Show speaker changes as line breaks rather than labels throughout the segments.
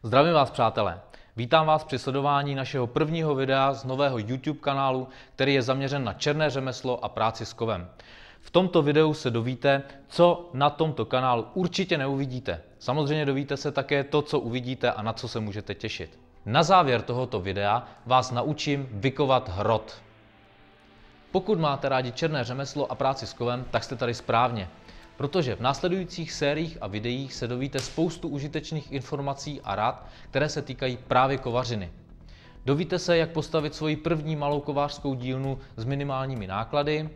Zdravím vás, přátelé. Vítám vás při sledování našeho prvního videa z nového YouTube kanálu, který je zaměřen na černé řemeslo a práci s kovem. V tomto videu se dovíte, co na tomto kanálu určitě neuvidíte. Samozřejmě dovíte se také to, co uvidíte a na co se můžete těšit. Na závěr tohoto videa vás naučím vykovat hrot. Pokud máte rádi černé řemeslo a práci s kovem, tak jste tady správně. Protože v následujících sériích a videích se dovíte spoustu užitečných informací a rad, které se týkají právě kovařiny. Dovíte se, jak postavit svoji první malou kovářskou dílnu s minimálními náklady,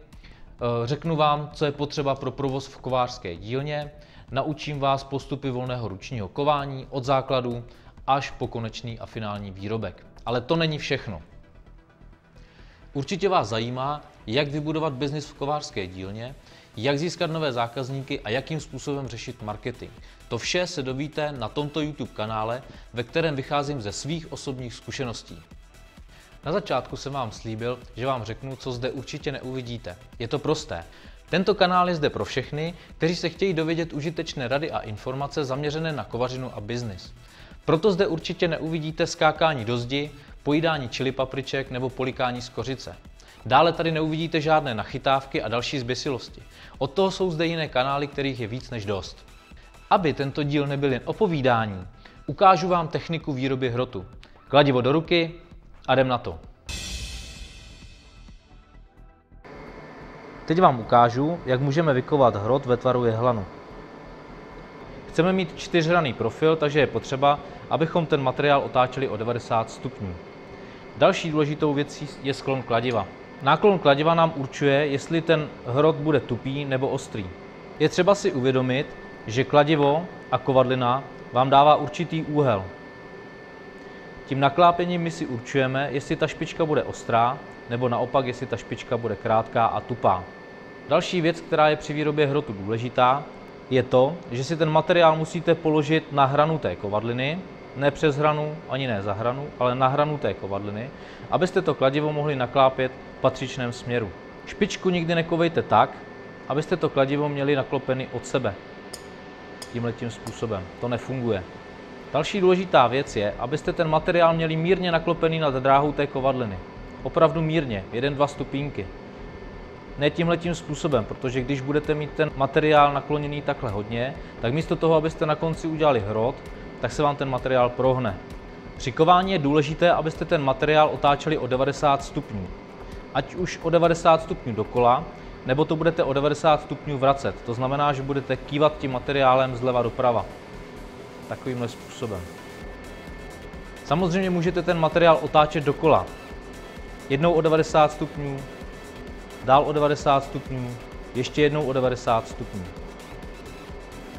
řeknu vám, co je potřeba pro provoz v kovářské dílně, naučím vás postupy volného ručního kování od základu až po konečný a finální výrobek. Ale to není všechno. Určitě vás zajímá, jak vybudovat biznis v kovářské dílně, jak získat nové zákazníky a jakým způsobem řešit marketing. To vše se dovíte na tomto YouTube kanále, ve kterém vycházím ze svých osobních zkušeností. Na začátku jsem vám slíbil, že vám řeknu, co zde určitě neuvidíte. Je to prosté. Tento kanál je zde pro všechny, kteří se chtějí dovědět užitečné rady a informace zaměřené na kovařinu a biznis. Proto zde určitě neuvidíte skákání do zdi, pojídání chili papriček nebo polikání z kořice. Dále tady neuvidíte žádné nachytávky a další zběsilosti. Od toho jsou zde jiné kanály, kterých je víc než dost. Aby tento díl nebyl jen o povídání, ukážu vám techniku výroby hrotu. Kladivo do ruky a jdem na to. Teď vám ukážu, jak můžeme vykovat hrot ve tvaru jehlanu. Chceme mít 4hranný profil, takže je potřeba, abychom ten materiál otáčeli o 90 stupňů. Další důležitou věcí je sklon kladiva. Náklon kladiva nám určuje, jestli ten hrot bude tupý nebo ostrý. Je třeba si uvědomit, že kladivo a kovadlina vám dává určitý úhel. Tím naklápěním my si určujeme, jestli ta špička bude ostrá, nebo naopak, jestli ta špička bude krátká a tupá. Další věc, která je při výrobě hrotu důležitá, je to, že si ten materiál musíte položit na hranu té kovadliny, ne přes hranu, ani ne za hranu, ale na hranu té kovadliny, abyste to kladivo mohli naklápět v patřičném směru. Špičku nikdy nekovejte tak, abyste to kladivo měli naklopený od sebe. Tímhletím způsobem. To nefunguje. Další důležitá věc je, abyste ten materiál měli mírně naklopený nad dráhou té kovadliny. Opravdu mírně, 1-2 stupínky. Ne tímhletím způsobem, protože když budete mít ten materiál nakloněný takhle hodně, tak místo toho, abyste na konci udělali hrot, tak se vám ten materiál prohne. Při kování je důležité, abyste ten materiál otáčeli o 90 stupňů. Ať už o 90 stupňů dokola, nebo to budete o 90 stupňů vracet. To znamená, že budete kývat tím materiálem zleva doprava. Takovýmhle způsobem. Samozřejmě můžete ten materiál otáčet dokola. Jednou o 90 stupňů, dál o 90 stupňů, ještě jednou o 90 stupňů.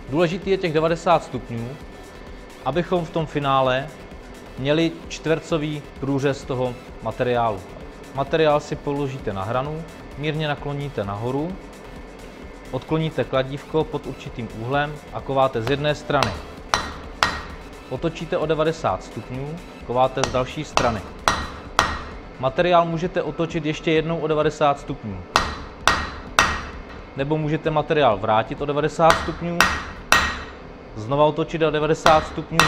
Důležitý je těch 90 stupňů, abychom v tom finále měli čtvercový průřez toho materiálu. Materiál si položíte na hranu, mírně nakloníte nahoru, odkloníte kladívko pod určitým úhlem a kováte z jedné strany. Otočíte o 90 stupňů, kováte z další strany. Materiál můžete otočit ještě jednou o 90 stupňů. Nebo můžete materiál vrátit o 90 stupňů, znova otočit o 90 stupňů.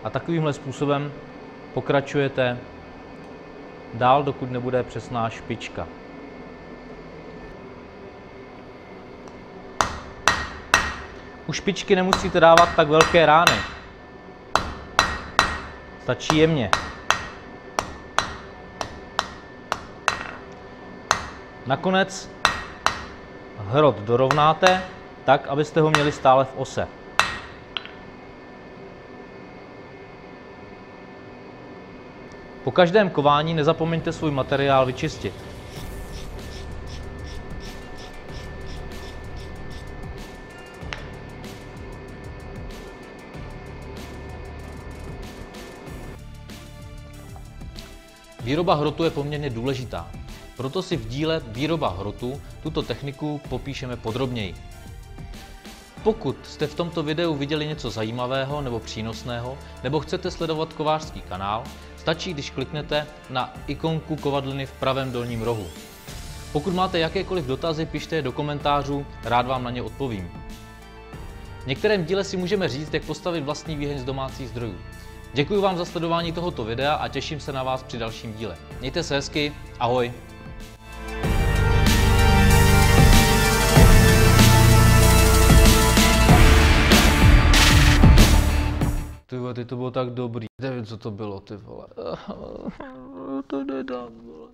A takovýmhle způsobem pokračujete dál, dokud nebude přesná špička. U špičky nemusíte dávat tak velké rány. Stačí jemně. Nakonec hrot dorovnáte tak, abyste ho měli stále v ose. Po každém kování nezapomeňte svůj materiál vyčistit. Výroba hrotu je poměrně důležitá, proto si v díle Výroba hrotu tuto techniku popíšeme podrobněji. Pokud jste v tomto videu viděli něco zajímavého nebo přínosného, nebo chcete sledovat kovářský kanál, stačí, když kliknete na ikonku kovadliny v pravém dolním rohu. Pokud máte jakékoliv dotazy, pište je do komentářů, rád vám na ně odpovím. V některém díle si můžeme říct, jak postavit vlastní výheň z domácích zdrojů. Děkuji vám za sledování tohoto videa a těším se na vás při dalším díle. Mějte se hezky, ahoj! Ty vole, to bylo tak dobrý. Nevím, co to bylo, ty vole. To nedám, vole.